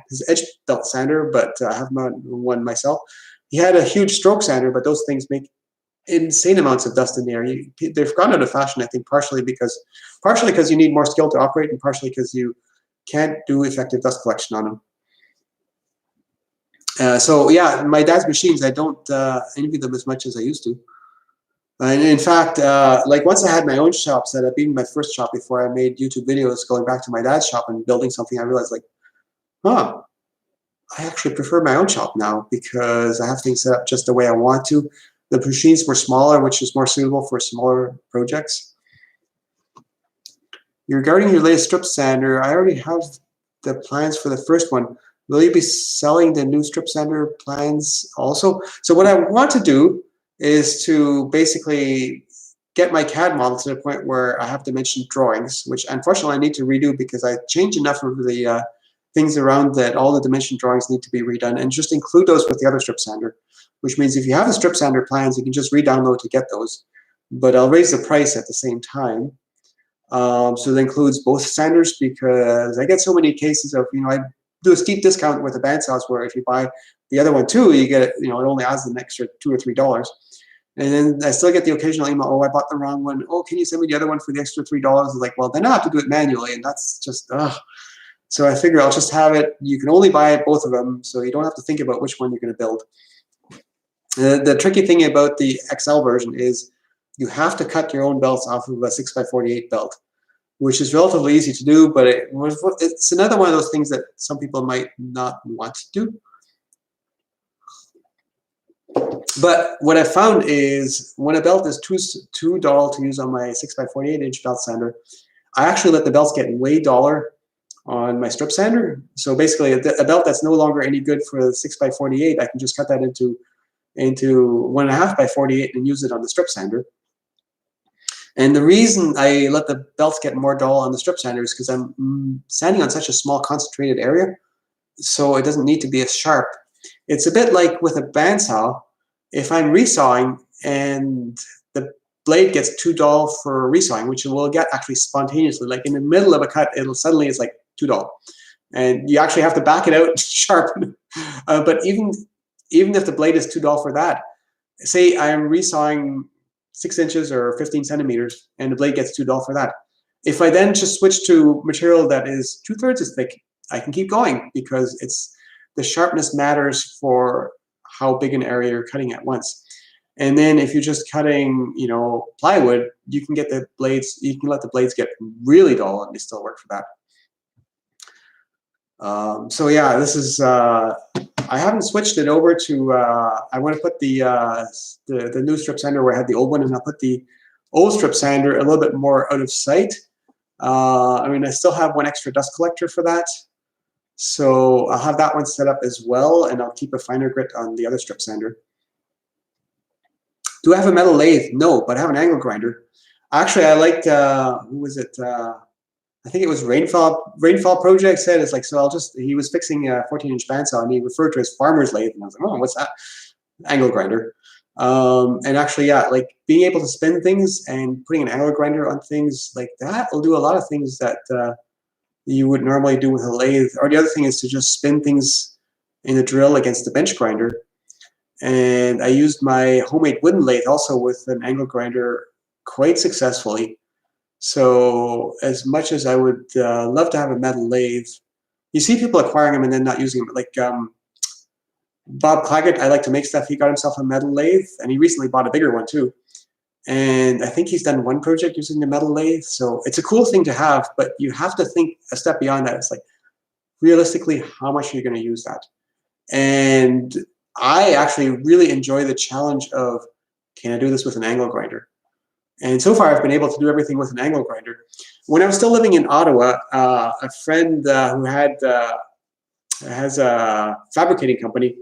his edge belt sander, but I have not one myself. He had a huge stroke sander, but those things make insane amounts of dust in the air. They've gone out of fashion, I think, partially because you need more skill to operate, and partially because you can't do effective dust collection on them. So yeah, my dad's machines, I don't envy them as much as I used to. And in fact, like once I had my own shop set up, even my first shop before I made YouTube videos, going back to my dad's shop and building something, I realized like, I actually prefer my own shop now because I have things set up just the way I want to. The machines were smaller, which is more suitable for smaller projects. Regarding your latest strip sander, I already have the plans for the first one. Will you be selling the new strip sander plans also? So what I want to do is to basically get my CAD model to the point where I have dimension drawings, which unfortunately I need to redo because I changed enough of the things around that all the dimension drawings need to be redone, and just include those with the other strip sander, which means if you have the strip sander plans, you can just re-download to get those. But I'll raise the price at the same time. So that includes both sanders, because I get so many cases of, I do a steep discount with the bandsaws where if you buy the other one too, you get it, it only adds an extra $2 or $3. And then I still get the occasional email, oh, I bought the wrong one. Oh, can you send me the other one for the extra $3? It's like, well, then I have to do it manually, and that's just, ugh. So I figure I'll just have it. You can only buy both of them, so you don't have to think about which one you're going to build. The tricky thing about the XL version is you have to cut your own belts off of a 6x48 belt, which is relatively easy to do, but it's another one of those things that some people might not want to do. But what I found is when a belt is too dull to use on my 6x48-inch belt sander, I actually let the belts get way duller on my strip sander. So basically, a belt that's no longer any good for the 6x48, I can just cut that into 1.5x48 and use it on the strip sander. And the reason I let the belts get more dull on the strip sander is because I'm sanding on such a small concentrated area, so it doesn't need to be as sharp. It's a bit like with a bandsaw. If I'm resawing and the blade gets too dull for resawing, which it will get actually spontaneously, like in the middle of a cut, it's like too dull, and you actually have to back it out and sharpen. But even if the blade is too dull for that, say I'm resawing 6 inches or 15 centimeters, and the blade gets too dull for that. If I then just switch to material that is 2/3 as thick, I can keep going because the sharpness matters for how big an area you're cutting at once. And then if you're just cutting, plywood, you can let the blades get really dull and they still work for that. So yeah, this is, I haven't switched it over to, I want to put the new strip sander where I had the old one, and I'll put the old strip sander a little bit more out of sight. I still have one extra dust collector for that. So I'll have that one set up as well, and I'll keep a finer grit on the other strip sander. Do I have a metal lathe? No, but I have an angle grinder. Actually, I liked, who was it? I think it was Rainfall Project said, it's like, so he was fixing a 14-inch bandsaw, and he referred to it as farmer's lathe, and I was like, oh, what's that? Angle grinder. And actually, yeah, like being able to spin things and putting an angle grinder on things like that will do a lot of things that you would normally do with a lathe. Or the other thing is to just spin things in a drill against the bench grinder. And I used my homemade wooden lathe also with an angle grinder quite successfully. So as much as I would love to have a metal lathe, you see people acquiring them and then not using them. Like Bob Claggett, I like to make stuff. He got himself a metal lathe, and he recently bought a bigger one too. And I think he's done one project using the metal lathe. So it's a cool thing to have, but you have to think a step beyond that. It's like, realistically, how much are you going to use that? And I actually really enjoy the challenge of, can I do this with an angle grinder? And so far, I've been able to do everything with an angle grinder. When I was still living in Ottawa, a friend who has a fabricating company,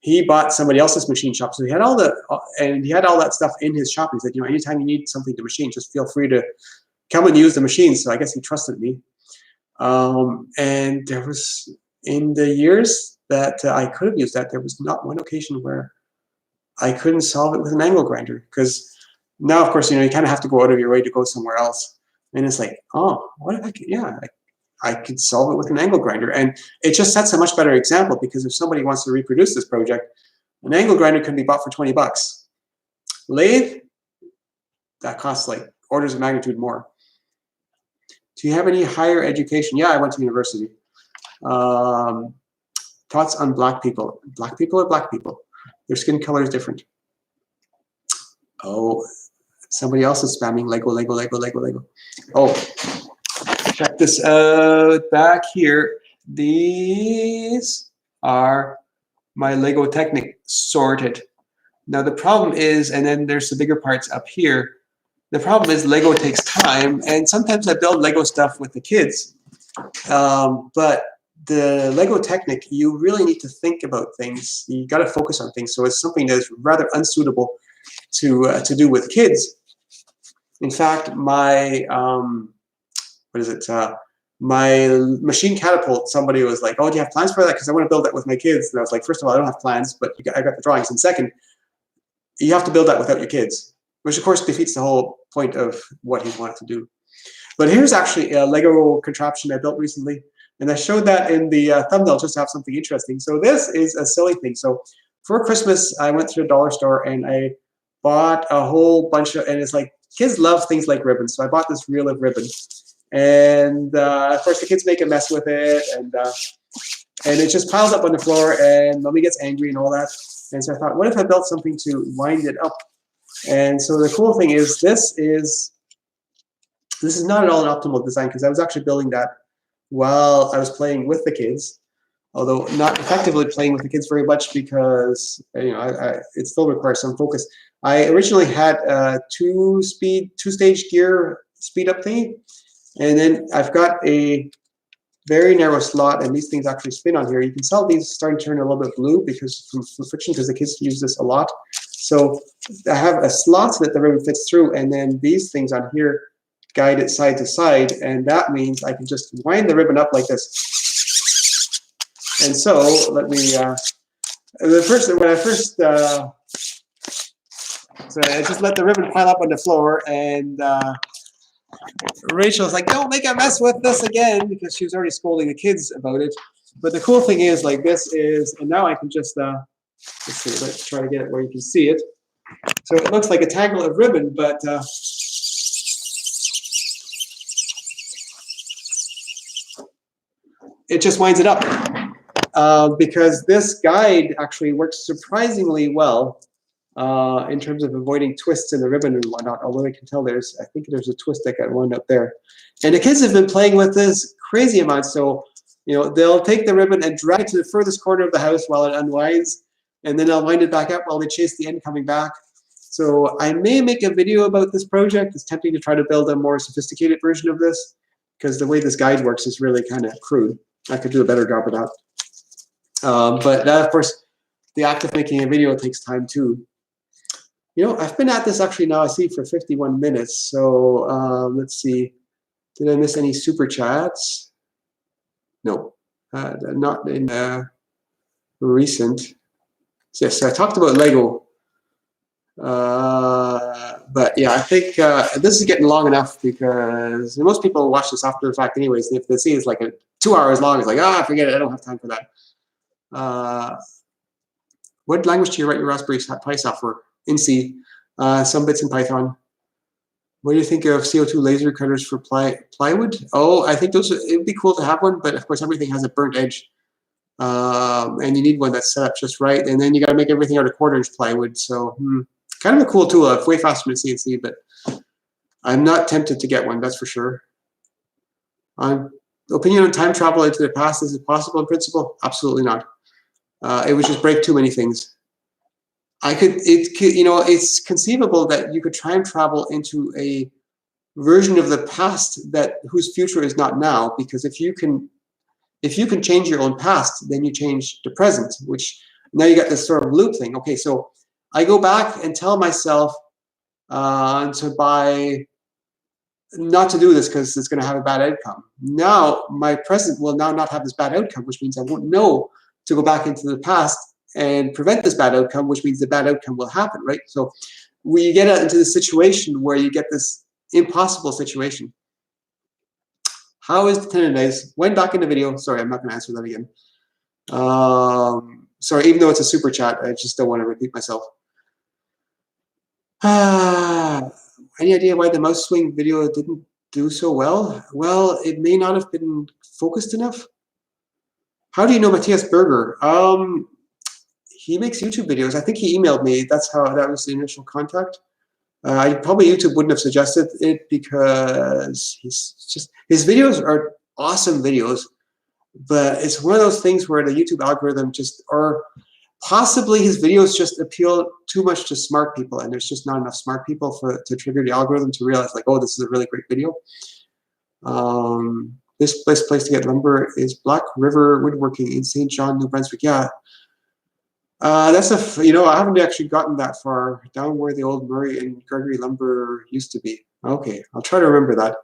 he bought somebody else's machine shop. So he had all that stuff in his shop. He said, anytime you need something to machine, just feel free to come and use the machine. So I guess he trusted me. And there was, in the years that I could have used that, there was not one occasion where I couldn't solve it with an angle grinder. Because now, of course, you kind of have to go out of your way to go somewhere else. And it's like, oh, what if I could, I could solve it with an angle grinder. And it just sets a much better example, because if somebody wants to reproduce this project, an angle grinder can be bought for 20 bucks. Lathe, that costs like orders of magnitude more. Do you have any higher education? Yeah, I went to university. Thoughts on black people? Black people are black people. Their skin color is different. Oh, somebody else is spamming Lego, Lego, Lego, Lego, Lego. Oh, check this out back here. These are my Lego Technic sorted. Now the problem is, and then there's the bigger parts up here. The problem is Lego takes time, and sometimes I build Lego stuff with the kids. But the Lego Technic, you really need to think about things. You got to focus on things. So it's something that's rather unsuitable to do with kids. In fact, my my machine catapult, somebody was like, oh, do you have plans for that? Because I want to build that with my kids. And I was like, first of all, I don't have plans, but I got the drawings. And second, you have to build that without your kids, which of course defeats the whole point of what he wanted to do. But here's actually a Lego contraption I built recently. And I showed that in the thumbnail just to have something interesting. So this is a silly thing. So for Christmas, I went to a dollar store and I bought a whole bunch of, and it's like, kids love things like ribbons. So I bought this reel of ribbon. And of course, the kids make a mess with it. And it just piles up on the floor and mommy gets angry and all that. And so I thought, what if I built something to wind it up? And so the cool thing is, this is not at all an optimal design, because I was actually building that while I was playing with the kids, although not effectively playing with the kids very much, because it still requires some focus. I originally had a two-stage gear speed up thingy, and then I've got a very narrow slot, and these things actually spin on here. You can tell these starting to turn a little bit blue because from friction, because the kids use this a lot. So I have a slot that the ribbon fits through, and then these things on here guide it side to side, and that means I can just wind the ribbon up like this. And so let me so I just let the ribbon pile up on the floor, and Rachel's like, don't make a mess with this again, because she was already scolding the kids about it. But the cool thing is, like, this is, and now I can just let's see, let's try to get it where you can see it. So it looks like a tangle of ribbon, but it just winds it up, because this guide actually works surprisingly well in terms of avoiding twists in the ribbon and whatnot. Although I can tell I think there's a twist that got wound up there. And the kids have been playing with this crazy amount. So they'll take the ribbon and drag it to the furthest corner of the house while it unwinds, and then I'll wind it back up while they chase the end coming back. So I may make a video about this project. It's tempting to try to build a more sophisticated version of this, because the way this guide works is really kind of crude. I could do a better job of that. But of course, the act of making a video takes time too. I've been at this actually now, I see, for 51 minutes. So let's see. Did I miss any super chats? No, not in recent. So, yes, I talked about Lego. But yeah, I think this is getting long enough, because most people watch this after the fact anyways. And if they see it's like 2 hours long, it's like, forget it, I don't have time for that. What language do you write your Raspberry Pi software? In C, some bits in Python. What do you think of CO2 laser cutters for plywood? Oh, I think those, it'd be cool to have one, but of course everything has a burnt edge. And you need one that's set up just right. And then you got to make everything out of 1/4" plywood. So kind of a cool tool. It's way faster than CNC, but I'm not tempted to get one, that's for sure. Opinion on time travel into the past, is it possible in principle? Absolutely not. It would just break too many things. It's conceivable that you could time travel into a version of the past whose future is not now, because if you can change your own past, then you change the present, which now you got this sort of loop thing. Okay, so I go back and tell myself to buy, not to do this because it's going to have a bad outcome. Now my present will now not have this bad outcome, which means I won't know to go back into the past and prevent this bad outcome, which means the bad outcome will happen, right? So we get into the situation where you get this impossible situation. How is the tendonitis? Went back in the video. Sorry, I'm not going to answer that again. Sorry, even though it's a super chat, I just don't want to repeat myself. Any idea why the mouse swing video didn't do so well? Well, it may not have been focused enough. How do you know Matthias Berger? He makes YouTube videos. I think he emailed me. That was the initial contact. Probably YouTube wouldn't have suggested it because his videos are awesome videos, but it's one of those things where the YouTube algorithm or possibly his videos just appeal too much to smart people, and there's just not enough smart people to trigger the algorithm to realize, like, oh, this is a really great video. This best place to get lumber is Black River Woodworking in St. John, New Brunswick. Yeah. I haven't actually gotten that far down where the old Murray and Gregory lumber used to be. Okay, I'll try to remember that.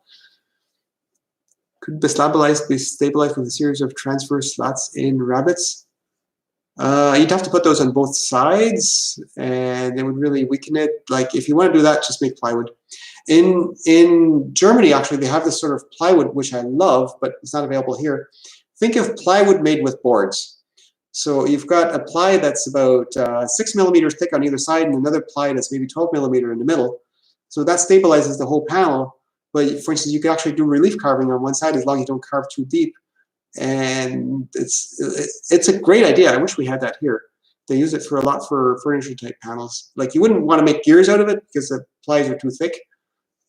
Could the stabilized be stabilized with a series of transverse slats in rabbets? You'd have to put those on both sides, and it would really weaken it. Like, if you want to do that, just make plywood. In Germany, actually, they have this sort of plywood, which I love, but it's not available here. Think of plywood made with boards. So you've got a ply that's about 6 millimeters thick on either side, and another ply that's maybe 12 millimeter in the middle. So that stabilizes the whole panel. But for instance, you can actually do relief carving on one side as long as you don't carve too deep. And it's a great idea. I wish we had that here. They use it for a lot for furniture type panels. Like, you wouldn't want to make gears out of it because the plies are too thick.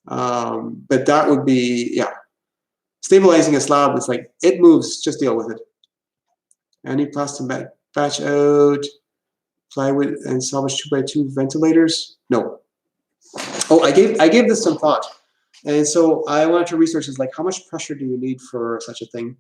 But that would be, yeah. Stabilizing a slab is like, it moves, just deal with it. Any plastic batch out plywood and salvage 2x2 ventilators? No. Oh, I gave this some thought, and so I wanted to research is like, how much pressure do you need for such a thing?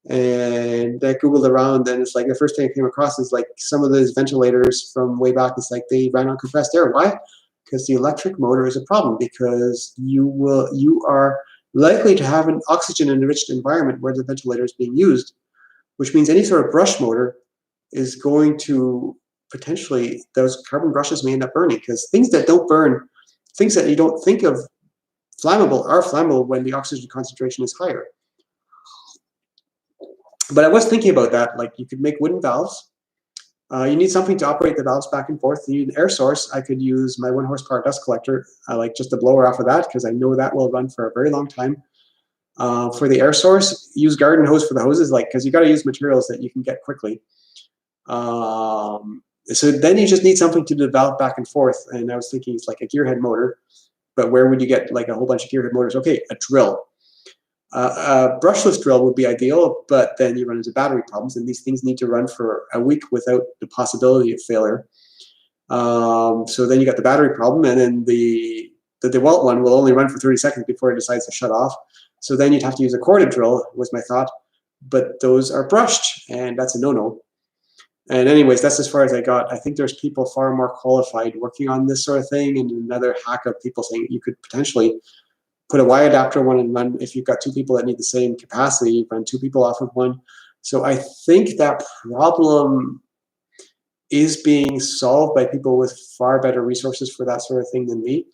And I googled around, and it's like the first thing I came across is like some of those ventilators from way back. It's like they ran on compressed air. Why? Because the electric motor is a problem, because you are likely to have an oxygen-enriched environment where the ventilator is being used, which means any sort of brush motor is going to potentially, those carbon brushes may end up burning, because things that don't burn, things that you don't think of flammable, are flammable when the oxygen concentration is higher. But I was thinking about that, like, you could make wooden valves. You need something to operate the valves back and forth. You need an air source. I could use my 1 horsepower dust collector, like just a blower off of that, because I know that will run for a very long time. For the air source, use garden hose for the hoses, like, because you got to use materials that you can get quickly. So then you just need something to do the valve back and forth. And I was thinking it's like a gearhead motor, but where would you get like a whole bunch of gearhead motors? Okay, a drill. A brushless drill would be ideal, but then you run into battery problems, and these things need to run for a week without the possibility of failure. So then you got the battery problem, and then the DeWalt one will only run for 30 seconds before it decides to shut off. So then you'd have to use a corded drill, was my thought, but those are brushed, and that's a no-no. And anyways, that's as far as I got. I think there's people far more qualified working on this sort of thing, and another hack of people saying you could potentially put a Y adapter one and run, if you've got 2 people that need the same capacity, you run 2 people off of one. So I think that problem is being solved by people with far better resources for that sort of thing than me.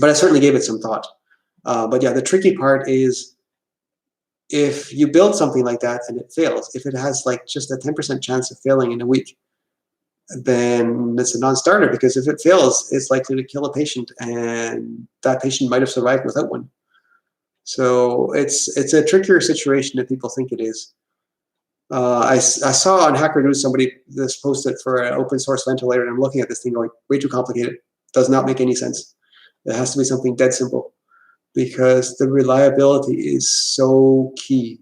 But I certainly gave it some thought. But yeah, the tricky part is if you build something like that and it fails, if it has like just a 10% chance of failing in a week, then it's a non-starter, because if it fails, it's likely to kill a patient, and that patient might have survived without one. So it's a trickier situation than people think it is. I saw on Hacker News somebody just posted for an open source ventilator, and I'm looking at this thing going, way too complicated. Does not make any sense. It has to be something dead simple, because the reliability is so key.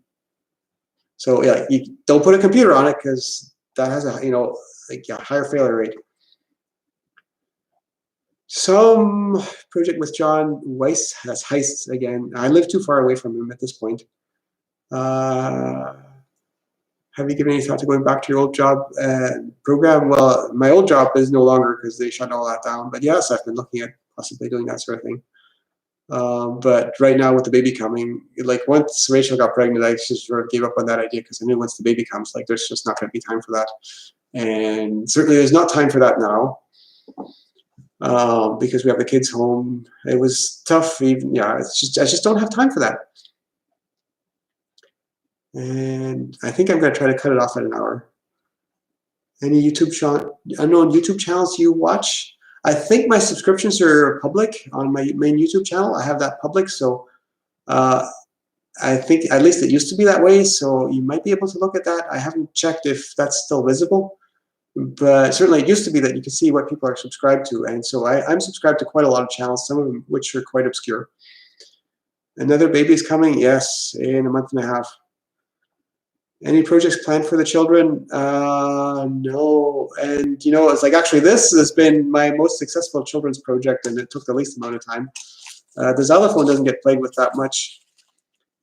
So yeah, you don't put a computer on it, because that has a higher failure rate. Some project with John Weiss, that's Heist again. I live too far away from him at this point. Have you given any thought to going back to your old job program? Well, my old job is no longer, because they shut all that down. But yes, I've been looking at possibly doing that sort of thing. But right now with the baby coming, like once Rachel got pregnant, I just sort of gave up on that idea, because I knew once the baby comes, like there's just not going to be time for that. And certainly there's not time for that now, because we have the kids home. It was tough. Even I just don't have time for that. And I think I'm going to try to cut it off at an hour. Any unknown YouTube channels you watch? I think my subscriptions are public on my main YouTube channel. I have that public, so I think at least it used to be that way. So you might be able to look at that. I haven't checked if that's still visible, but certainly it used to be that you could see what people are subscribed to. And so I'm subscribed to quite a lot of channels, some of them which are quite obscure. Another baby is coming, yes, in a month and a half. Any projects planned for the children? No. And it's like, actually this has been my most successful children's project, and it took the least amount of time. The xylophone doesn't get played with that much.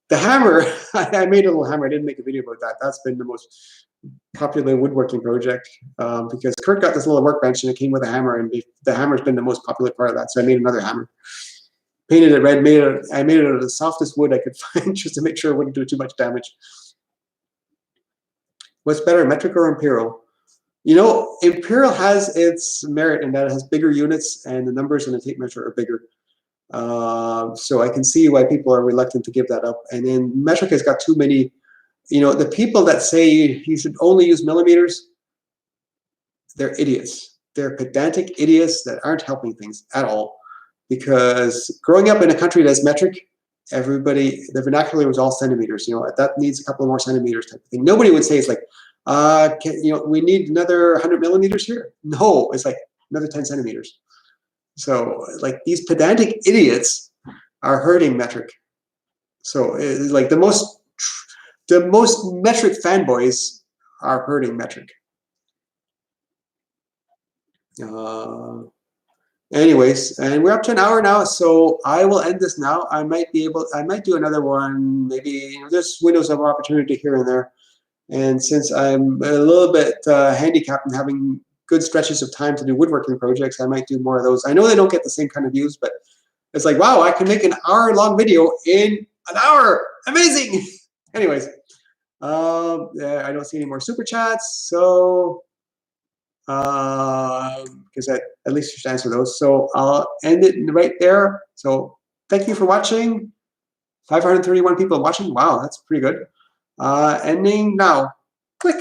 The hammer, I made a little hammer. I didn't make a video about that. That's been the most popular woodworking project, because Kurt got this little workbench and it came with a hammer, and the hammer's been the most popular part of that. So I made another hammer. Painted it red, I made it out of the softest wood I could find, just to make sure it wouldn't do too much damage. What's better, metric or imperial? Imperial has its merit in that it has bigger units, and the numbers in the tape measure are bigger. So I can see why people are reluctant to give that up. And then metric has got too many, the people that say you should only use millimeters, they're idiots. They're pedantic idiots that aren't helping things at all. Because growing up in a country that's metric, everybody, the vernacular was all centimeters. That needs a couple of more centimeters type of thing. Nobody would say it's like, we need another 100 millimeters here. No, it's like another 10 centimeters. So like these pedantic idiots are hurting metric. So it's like the most metric fanboys are hurting metric. Anyways, and we're up to an hour now, so I will end this now. I might do another one, maybe. There's windows of opportunity here and there. And since I'm a little bit handicapped in having good stretches of time to do woodworking projects, I might do more of those. I know they don't get the same kind of views, but it's like, wow, I can make an hour-long video in an hour. Amazing. Anyways, I don't see any more super chats, so because at least you should answer those. So I'll end it right there. So thank you for watching. 531 people watching. Wow, that's pretty good. Ending now. Click.